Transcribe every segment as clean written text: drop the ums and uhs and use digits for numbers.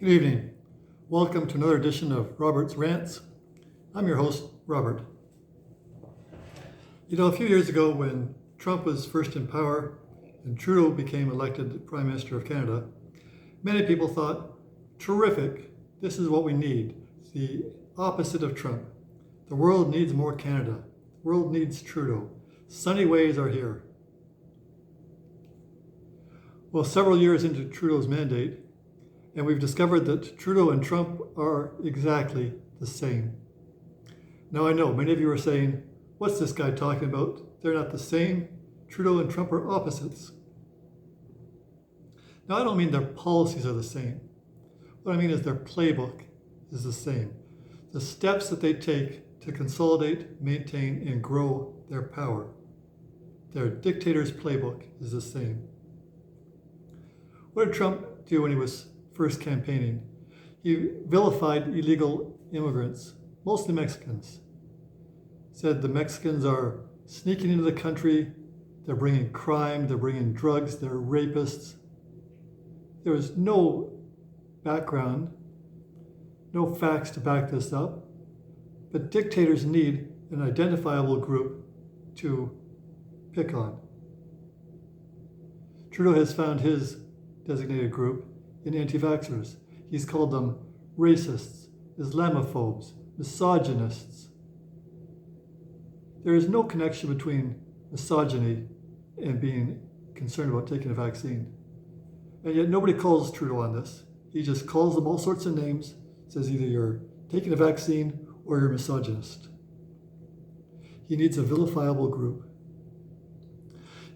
Good evening. Welcome to another edition of Robert's Rants. I'm your host, Robert. A few years ago when Trump was first in power and Trudeau became elected Prime Minister of Canada, many people thought, terrific, this is what we need. It's the opposite of Trump. The world needs more Canada. The world needs Trudeau. Sunny ways are here. Well, several years into Trudeau's mandate, and we've discovered that Trudeau and Trump are exactly the same. Now I know many of you are saying, what's this guy talking about? They're not the same. Trudeau and Trump are opposites. Now I don't mean their policies are the same. What I mean is their playbook is the same. The steps that they take to consolidate, maintain, and grow their power. Their dictator's playbook is the same. What did Trump do when he was first campaigning? He vilified illegal immigrants, mostly Mexicans. Said the Mexicans are sneaking into the country, they're bringing crime, they're bringing drugs, they're rapists. There was no background, no facts to back this up, but dictators need an identifiable group to pick on. Trudeau has found his designated group in anti-vaxxers. He's called them racists, Islamophobes, misogynists. There is no connection between misogyny and being concerned about taking a vaccine. And yet nobody calls Trudeau on this. He just calls them all sorts of names, says either you're taking a vaccine or you're a misogynist. He needs a vilifiable group.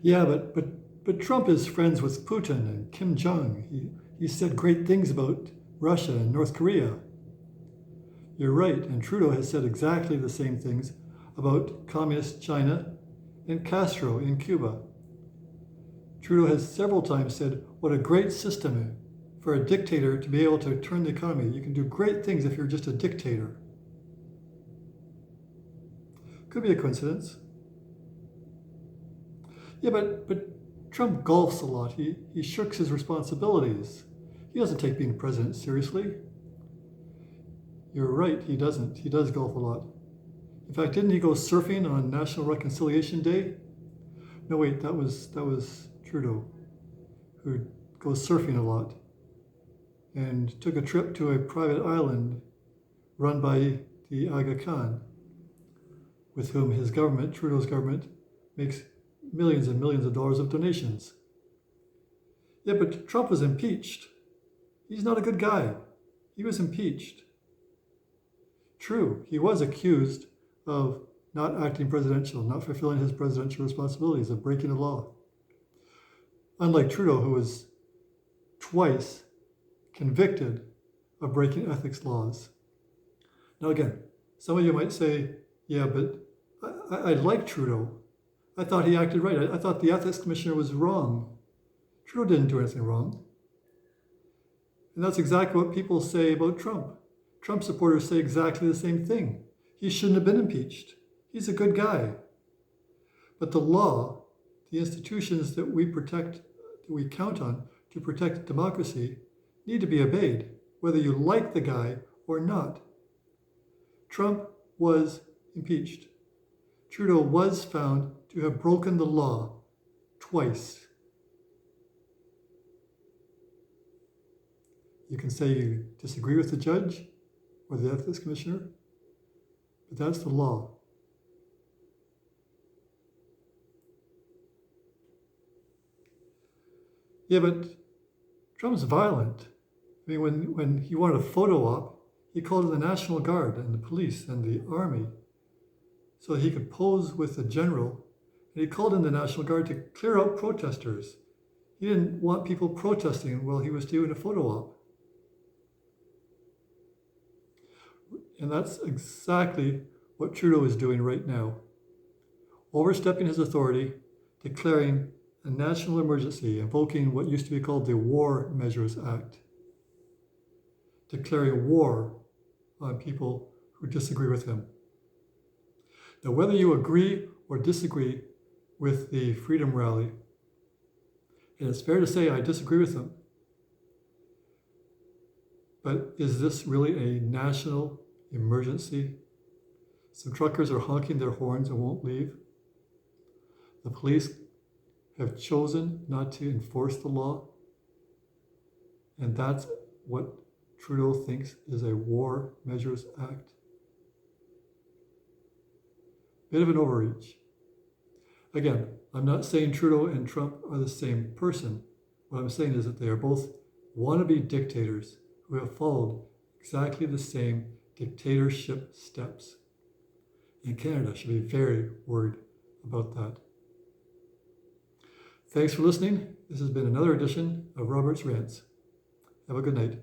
Yeah, but Trump is friends with Putin and Kim Jong. He said great things about Russia and North Korea. You're right, and Trudeau has said exactly the same things about communist China and Castro in Cuba. Trudeau has several times said what a great system for a dictator to be able to turn the economy. You can do great things if you're just a dictator. Could be a coincidence. Yeah, but Trump golfs a lot. He shirks his responsibilities. He doesn't take being president seriously. You're right, he doesn't. He does golf a lot. In fact, didn't he go surfing on National Reconciliation Day? No, wait, that was Trudeau, who goes surfing a lot and took a trip to a private island run by the Aga Khan, with whom his government, Trudeau's government, makes millions and millions of dollars of donations. Yeah, but Trump was impeached. He's not a good guy. He was impeached. True, he was accused of not acting presidential, not fulfilling his presidential responsibilities, of breaking the law. Unlike Trudeau, who was twice convicted of breaking ethics laws. Now again, some of you might say, yeah, but I like Trudeau. I thought he acted right. I thought the ethics commissioner was wrong. Trudeau didn't do anything wrong. And that's exactly what people say about Trump. Trump supporters say exactly the same thing. He shouldn't have been impeached. He's a good guy. But the law, the institutions that we protect, that we count on to protect democracy, need to be obeyed, whether you like the guy or not. Trump was impeached. Trudeau was found to have broken the law twice. You can say you disagree with the judge or the ethics commissioner, but that's the law. Yeah, but Trump's violent. I mean, when he wanted a photo op, he called in the National Guard and the police and the army so that he could pose with the general. And he called in the National Guard to clear out protesters. He didn't want people protesting while he was doing a photo op. And that's exactly what Trudeau is doing right now. Overstepping his authority, declaring a national emergency, invoking what used to be called the War Measures Act. Declaring war on people who disagree with him. Now, whether you agree or disagree with the Freedom Rally, and it's fair to say I disagree with them, But is this really a national emergency? Some truckers are honking their horns and won't leave. The police have chosen not to enforce the law. And that's what Trudeau thinks is a War Measures Act. Bit of an overreach. Again, I'm not saying Trudeau and Trump are the same person. What I'm saying is that they are both wannabe dictators who have followed exactly the same dictatorship steps. And Canada should be very worried about that. Thanks for listening. This has been another edition of Robert's Rants. Have a good night.